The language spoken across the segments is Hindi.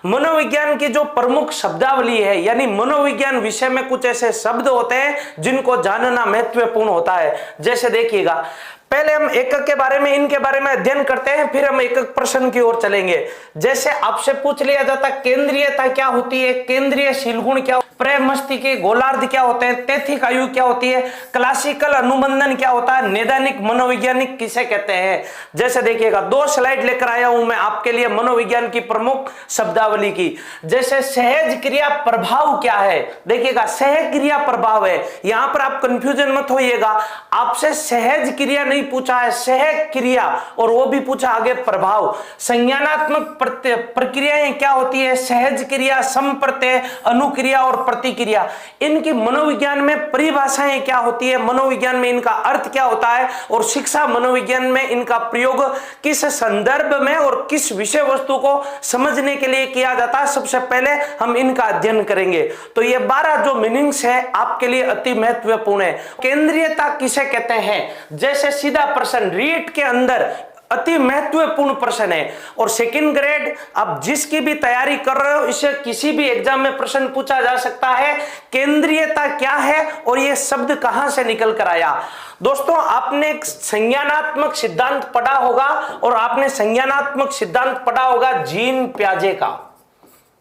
मनोविज्ञान की जो प्रमुख शब्दावली है, यानी मनोविज्ञान विषय में कुछ ऐसे शब्द होते हैं जिनको जानना महत्वपूर्ण होता है। जैसे देखिएगा, पहले हम एकक के बारे में, इनके बारे में अध्ययन करते हैं, फिर हम एकक प्रश्न की ओर चलेंगे। जैसे आपसे पूछ लिया जाता केंद्रीयता क्या होती है, केंद्रीय शीलगुण क्या, प्रेमस्तिष्क गोलार्ध क्या होते हैं, तैथिक आयु क्या होती है, क्लासिकल अनुबंधन क्या होता है, नैदानिक मनोवैज्ञानिक किसे कहते हैं। जैसे देखिएगा, 2 स्लाइड लेकर आया हूं मैं आपके लिए मनोविज्ञान की प्रमुख शब्दावली की। जैसे सहज क्रिया प्रभाव क्या है, देखिएगा सहज क्रिया प्रभाव है, यहां पर आप कंफ्यूजन मत होइएगा, आपसे सहज क्रिया नहीं पूछा है, सहज क्रिया, और वो भी पूछा आगे प्रभाव। संज्ञानात्मक प्रक्रियाएं क्या होती है, सहज क्रिया, समप्रत्यय, अनुक्रिया और प्रतिक्रिया। इनकी मनोविज्ञान में परिभाषाएं क्या होती है, मनोविज्ञान में इनका अर्थ क्या होता है, और शिक्षा मनोविज्ञान में इनका प्रयोग किस संदर्भ में और किस विषय वस्तु को समझने के लिए किया जाता है, सबसे पहले हम इनका अध्ययन करेंगे। तो ये 12 जो मीनिंग्स है आपके लिए अति महत्वपूर्ण है। केंद्रीयता किसे कहते हैं, जैसे सीधा प्रश्न रीट के अंदर अति महत्वपूर्ण प्रश्न है, और सेकंड ग्रेड आप जिसकी भी तैयारी कर रहे हो, इसे किसी भी एग्जाम में प्रश्न पूछा जा सकता है, केंद्रीयता क्या है और यह शब्द कहां से निकल कर आया। दोस्तों, आपने एक संज्ञानात्मक सिद्धांत पढ़ा होगा, और आपने संज्ञानात्मक सिद्धांत पढ़ा होगा जीन पियाजे का।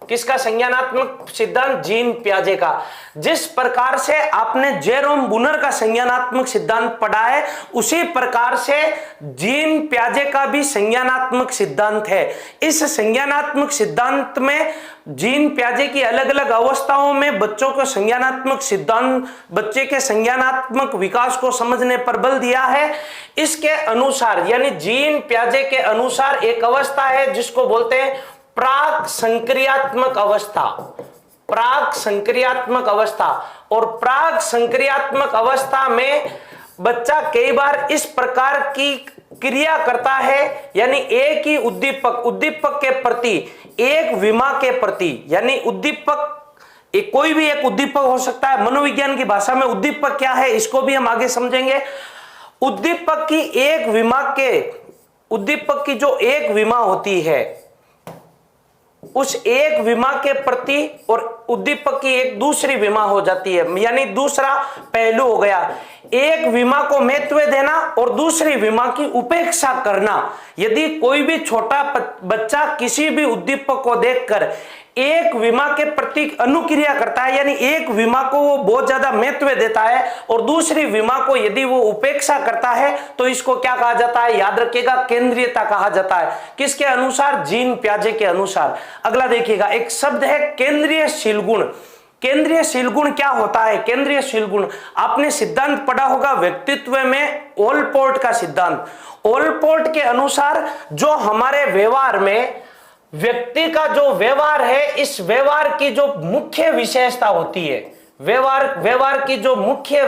किसका संज्ञानात्मक सिद्धांत, जीन पियाजे का। जिस प्रकार से आपने जेरोम बुनर का संज्ञानात्मक सिद्धांत पढ़ा है, उसी प्रकार से जीन पियाजे का भी संज्ञानात्मक सिद्धांत है। इस संज्ञानात्मक सिद्धांत में जीन पियाजे की अलग अलग अवस्थाओं में बच्चों को संज्ञानात्मक सिद्धांत, बच्चे के संज्ञानात्मक विकास को समझने पर बल दिया है। इसके अनुसार, यानी जीन पियाजे के अनुसार एक अवस्था है जिसको बोलते हैं प्राक संक्रियात्मक अवस्था, प्राक संक्रियात्मक अवस्था। और प्राक संक्रियात्मक अवस्था में बच्चा कई बार इस प्रकार की क्रिया करता है, यानी एक ही उद्दीपक के प्रति, एक विमा के प्रति, यानी उद्दीपक कोई भी एक उद्दीपक हो सकता है। मनोविज्ञान की भाषा में उद्दीपक क्या है इसको भी हम आगे समझेंगे। उद्दीपक की एक विमा के, उद्दीपक की जो एक विमा होती है, उस एक विमा के प्रति और उद्दीपक की एक दूसरी विमा हो जाती है, यानी दूसरा पहलू हो गया। एक विमा को महत्व देना और दूसरी विमा की उपेक्षा करना। यदि कोई भी छोटा बच्चा किसी भी उद्दीपक को देखकर एक विमा के प्रति अनुक्रिया करता है, यानी एक विमा को वो बहुत ज्यादा महत्व देता है और दूसरी विमा को यदि वो उपेक्षा करता है, तो इसको क्या कहा जाता है, याद रखिएगा, केंद्रीयता कहा जाता है। किसके अनुसार, जीन पियाजे के अनुसार। अगला देखिएगा, एक शब्द है केंद्रीय शीलगुण। केंद्रीय शीलगुण क्या होता है, केंद्रीय शीलगुण आपने सिद्धांत पढ़ा होगा व्यक्तित्व में, ओलपोर्ट का सिद्धांत। ओलपोर्ट के अनुसार जो हमारे व्यवहार में व्यक्ति का जो व्यवहार है, इस व्यवहार की जो मुख्य विशेषता होती है, व्यवहार की जो मुख्य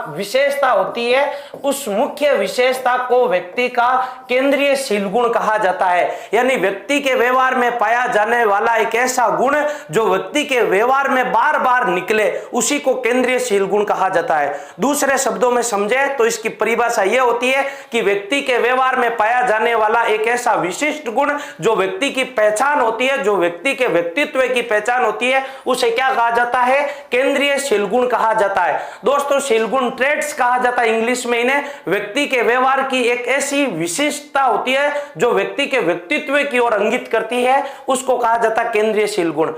विशेषता होती है, उस मुख्य विशेषता को व्यक्ति का केंद्रीय शीलगुण कहा जाता है। यानी व्यक्ति के व्यवहार में पाया जाने वाला एक ऐसा गुण जो व्यक्ति के व्यवहार में बार बार निकले, उसी को केंद्रीय शीलगुण कहा जाता है। दूसरे शब्दों में समझे तो इसकी परिभाषा यह होती है कि व्यक्ति के व्यवहार में पाया जाने वाला एक ऐसा विशिष्ट गुण जो व्यक्ति की पहचान होती है, जो व्यक्ति के व्यक्तित्व की पहचान होती है, उसे क्या कहा जाता है, केंद्रीय शीलगुण कहा जाता है। दोस्तों, शीलगुण ट्रेट्स कहा जाता है इंग्लिश में इन्हें। व्यक्ति के व्यवहार की एक ऐसी विशिष्टता होती है जो व्यक्ति के व्यक्तित्व की ओर इंगित करती है, उसको कहा जाता है केंद्रीय शीलगुण।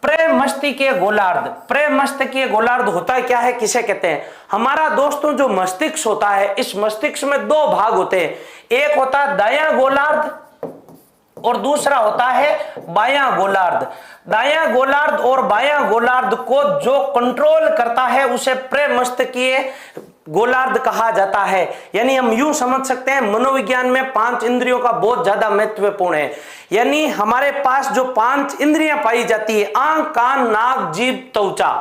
प्रेमस्तिष्कीय गोलार्ध, प्रेमस्तिष्कीय गोलार्ध होता है क्या है, किसे कहते हैं। हमारा दोस्तों जो मस्तिष्क होता है, इस मस्तिष्क में 2 भाग होते हैं, एक होता है दायां गोलार्ध और दूसरा होता है बायां गोलार्ध। दायां गोलार्ध और बायां गोलार्ध को जो कंट्रोल करता है उसे प्रेमस्तिष्कीय गोलार्ध कहा जाता है। यानी हम यूं समझ सकते हैं, मनोविज्ञान में 5 इंद्रियों का बहुत ज्यादा महत्वपूर्ण है। यानी हमारे पास जो 5 इंद्रियां पाई जाती है, आंख, कान, नाक, जीभ, त्वचा,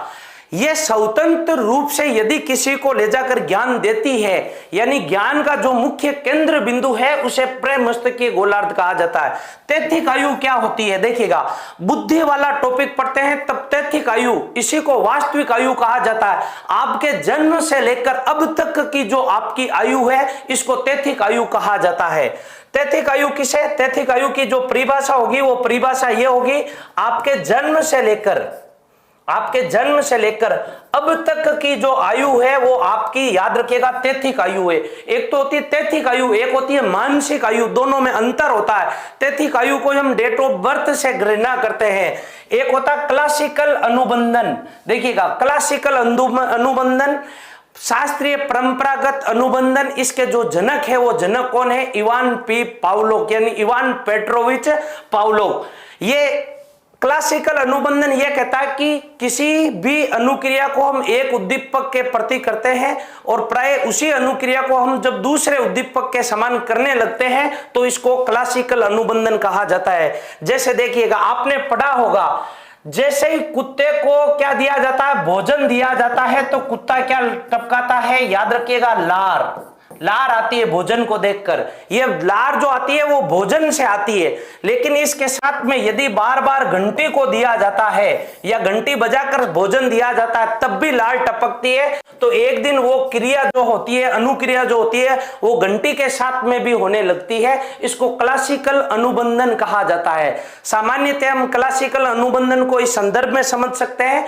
ये स्वतंत्र रूप से यदि किसी को ले जाकर ज्ञान देती है, यानी ज्ञान का जो मुख्य केंद्र बिंदु है, उसे प्रेमस्तिष्कीय गोलार्ध कहा जाता है। तैथिक आयु क्या होती है, देखिएगा, बुद्धि वाला टॉपिक पढ़ते हैं तब तैथिक आयु, इसी को वास्तविक आयु कहा जाता है। आपके जन्म से लेकर अब तक की जो आपकी आयु है, इसको तैथिक आयु कहा जाता है। तैथिक आयु किसे, तैथिक आयु की जो परिभाषा होगी वो परिभाषा ये होगी, आपके जन्म से लेकर अब तक की जो आयु है वो आपकी, याद रखिएगा, तैथिक आयु है। एक तो होती है तैथिक आयु, एक होती है मानसिक आयु, दोनों में अंतर होता है। तैथिक आयु को हम डेट ऑफ बर्थ से गणना करते हैं। एक होता है क्लासिकल अनुबंधन, देखिएगा क्लासिकल अनुबंधन, शास्त्रीय परंपरागत अनुबंधन, इसके जो जनक है वो जनक कौन है, इवान पी पावलोव, यानी इवान पेट्रोविच पावलोव। ये क्लासिकल अनुबंधन यह कहता है कि किसी भी अनुक्रिया को हम एक उद्दीपक के प्रति करते हैं और प्राय उसी अनुक्रिया को हम जब दूसरे उद्दीपक के समान करने लगते हैं तो इसको क्लासिकल अनुबंधन कहा जाता है। जैसे देखिएगा, आपने पढ़ा होगा, जैसे ही कुत्ते को क्या दिया जाता है, भोजन दिया जाता है, तो कुत्ता क्या टपकाता है, याद रखिएगा, लार आती है भोजन को देखकर। ये लार जो आती है वो भोजन से आती है, लेकिन इसके साथ में यदि बार बार घंटी को दिया जाता है या घंटी बजाकर भोजन दिया जाता है तब भी लार टपकती है, तो एक दिन वो क्रिया जो होती है, अनुक्रिया जो होती है, वो घंटी के साथ में भी होने लगती है। इसको क्लासिकल अनुबंधन कहा जाता है। सामान्यतः हम क्लासिकल अनुबंधन को इस संदर्भ में समझ सकते हैं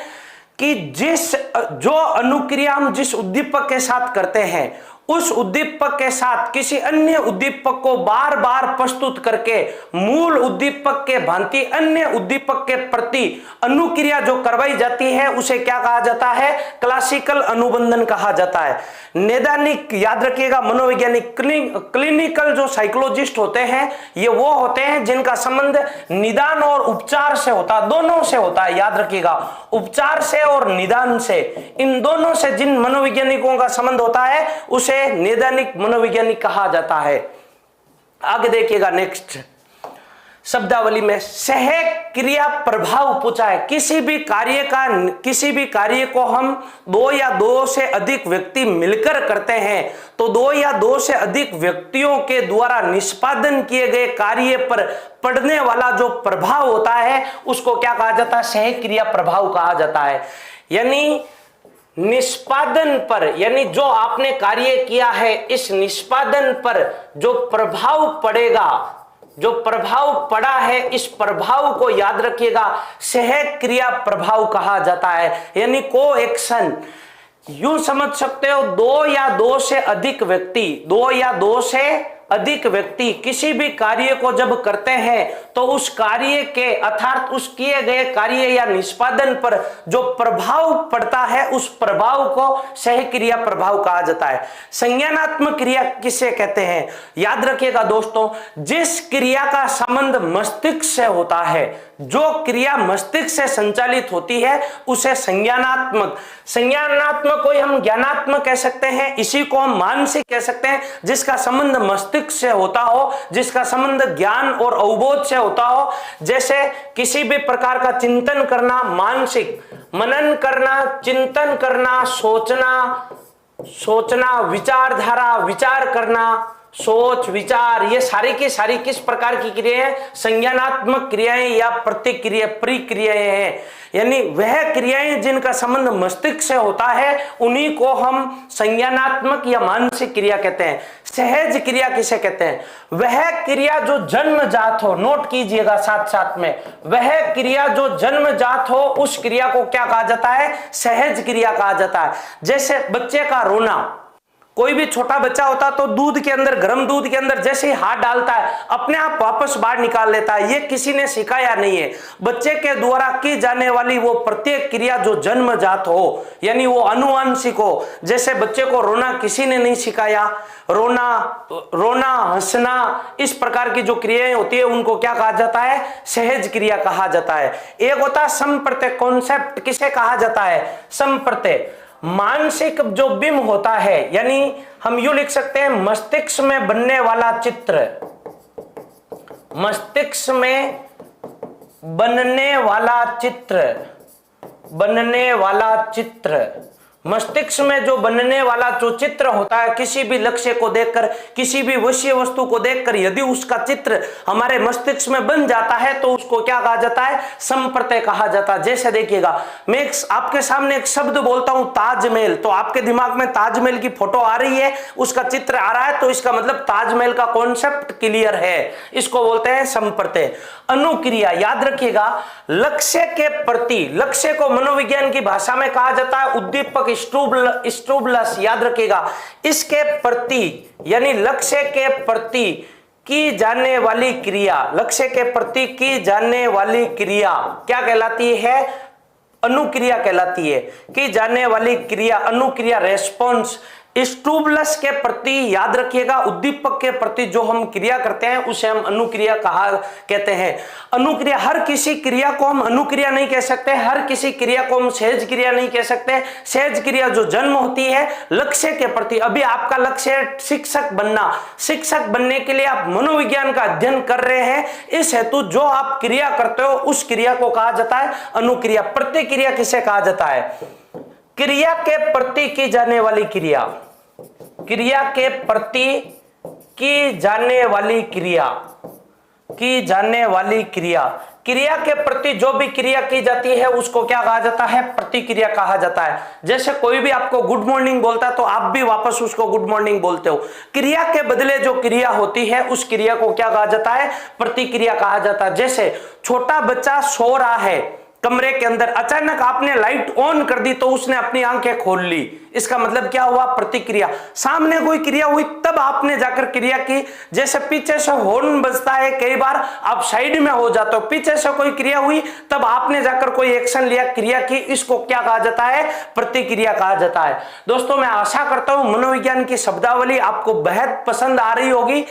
कि जो अनुक्रिया हम जिस उद्दीपक के साथ करते हैं उस उद्दीपक के साथ किसी अन्य उद्दीपक को बार बार प्रस्तुत करके मूल उद्दीपक के भांति अन्य उद्दीपक के प्रति अनुक्रिया जो करवाई जाती है उसे क्या कहा जाता है, क्लासिकल अनुबंधन कहा जाता है। नैदानिक, याद रखिएगा, मनोवैज्ञानिक, क्लिनिकल जो साइकोलॉजिस्ट होते हैं ये वो होते हैं जिनका संबंध निदान और उपचार से होता है, दोनों से होता है। याद रखिएगा, उपचार से और निदान से, इन दोनों से जिन मनोवैज्ञानिकों का संबंध होता है उसे नैदानिक मनोवैज्ञानिक कहा जाता है। आगे देखिएगा, नेक्स्ट शब्दावली में सह क्रिया प्रभाव पूछा है। किसी भी कार्य को हम दो या दो से अधिक व्यक्ति मिलकर करते हैं तो दो या दो से अधिक व्यक्तियों के द्वारा निष्पादन किए गए कार्य पर पड़ने वाला जो प्रभाव होता है उसको क्या कहा जाता है, सह क्रिया प्रभाव कहा जाता है। यानी निष्पादन पर, यानी जो आपने कार्य किया है इस निष्पादन पर जो प्रभाव पड़ेगा, जो प्रभाव पड़ा है, इस प्रभाव को याद रखिएगा सह क्रिया प्रभाव कहा जाता है। यानी को एक्शन, यूं समझ सकते हो, दो या दो से अधिक व्यक्ति किसी भी कार्य को जब करते हैं तो उस कार्य के अर्थात उस किए गए कार्य या निष्पादन पर जो प्रभाव पड़ता है उस प्रभाव को सह क्रिया प्रभाव कहा जाता है। संज्ञानात्मक क्रिया किसे कहते हैं, याद रखिएगा दोस्तों, जिस क्रिया का संबंध मस्तिष्क से होता है, जो क्रिया मस्तिष्क से संचालित होती है उसे संज्ञानात्मक को हम ज्ञानात्मक कह सकते हैं, इसी को हम मानसिक कह सकते हैं। जिसका संबंध मस्तिष्क से होता हो, जिसका संबंध ज्ञान और अवबोध से होता हो, जैसे किसी भी प्रकार का चिंतन करना, मानसिक मनन करना, चिंतन करना, सोचना, विचारधारा, विचार करना, सोच विचार, ये सारी की सारी किस प्रकार की क्रियाएं, संज्ञानात्मक क्रियाएं या प्रक्रियाएं हैं। यानी वह क्रियाएं जिनका संबंध मस्तिष्क से होता है उन्हीं को हम संज्ञानात्मक या मानसिक क्रिया कहते हैं। सहज क्रिया किसे कहते हैं, वह क्रिया जो जन्मजात हो, नोट कीजिएगा साथ साथ में, वह क्रिया जो जन्मजात हो उस क्रिया को क्या कहा जाता है, सहज क्रिया कहा जाता है। जैसे बच्चे का रोना, कोई भी छोटा बच्चा होता तो दूध के अंदर, गर्म दूध के अंदर जैसे ही हाथ डालता है अपने आप वापस बाहर निकाल लेता है, ये किसी ने सिखाया नहीं है। बच्चे के द्वारा की जाने वाली वो प्रत्येक क्रिया जो जन्मजात हो, यानी वो आनुवांशिक हो, जैसे बच्चे को रोना किसी ने नहीं सिखाया, रोना, हंसना, इस प्रकार की जो क्रियाएं होती है उनको क्या कहा जाता है, सहज क्रिया कहा जाता है। एक होता है संप्रत्यय कॉन्सेप्ट, किसे कहा जाता है, संप्रत्यय, मानसिक जो बिंब होता है, यानी हम यूं लिख सकते हैं मस्तिष्क में बनने वाला चित्र, मस्तिष्क में बनने वाला चित्र मस्तिष्क में जो बनने वाला जो चित्र होता है, किसी भी लक्ष्य को देखकर, किसी भी विषय वस्तु को देखकर यदि उसका चित्र हमारे मस्तिष्क में बन जाता है तो उसको क्या कहा जाता है, संप्रत्यय कहा जाता है। जैसे देखिएगा, मैं आपके सामने एक शब्द बोलता हूं ताजमहल, तो आपके दिमाग में ताजमहल की फोटो आ रही है, उसका चित्र आ रहा है, तो इसका मतलब ताजमहल का कॉन्सेप्ट क्लियर है, इसको बोलते हैं संप्रत्यय। अनुक्रिया, याद रखिएगा, लक्ष्य के प्रति, लक्ष्य को मनोविज्ञान की भाषा में कहा जाता है उद्दीपक स्टिमुलस, याद रखिएगा। इसके प्रति यानी लक्ष्य के प्रति की जाने वाली क्रिया, लक्ष्य के प्रति की जाने वाली क्रिया क्या कहलाती है, अनुक्रिया कहलाती है। की जाने वाली क्रिया, अनुक्रिया, रेस्पॉन्स। स्टिमुलस के प्रति, याद रखिएगा, उद्दीपक के प्रति जो हम क्रिया करते हैं उसे हम अनुक्रिया कहते हैं। अनुक्रिया, हर किसी क्रिया को हम अनुक्रिया नहीं कह सकते, हर किसी क्रिया को हम सहज क्रिया नहीं कह सकते। सहज क्रिया जो जन्म होती है लक्ष्य के प्रति, अभी आपका लक्ष्य है शिक्षक बनना, शिक्षक बनने के लिए आप मनोविज्ञान का अध्ययन कर रहे हैं, इस हेतु जो आप क्रिया करते हो उस क्रिया को कहा जाता है अनुक्रिया। प्रतिक्रिया किसे कहा जाता है, क्रिया के प्रति की जाने वाली क्रिया, क्रिया के प्रति की जाने वाली क्रिया, की जाने वाली क्रिया, क्रिया के प्रति जो भी क्रिया की जाती है उसको क्या कहा जाता है, प्रतिक्रिया कहा जाता है। जैसे कोई भी आपको गुड मॉर्निंग बोलता है तो आप भी वापस उसको गुड मॉर्निंग बोलते हो। क्रिया के बदले जो क्रिया होती है उस क्रिया को क्या कहा जाता है, प्रतिक्रिया कहा जाता है। जैसे छोटा बच्चा सो रहा है कमरे के अंदर, अचानक आपने लाइट ऑन कर दी तो उसने अपनी आंखें खोल ली, इसका मतलब क्या हुआ, प्रतिक्रिया। सामने कोई क्रिया हुई तब आपने जाकर क्रिया की। जैसे पीछे से हॉर्न बजता है, कई बार आप साइड में हो जाते हो, पीछे से कोई क्रिया हुई तब आपने जाकर कोई एक्शन लिया, क्रिया की, इसको क्या कहा जाता है, प्रतिक्रिया कहा जाता है। दोस्तों, मैं आशा करता हूं मनोविज्ञान की शब्दावली आपको बेहद पसंद आ रही होगी।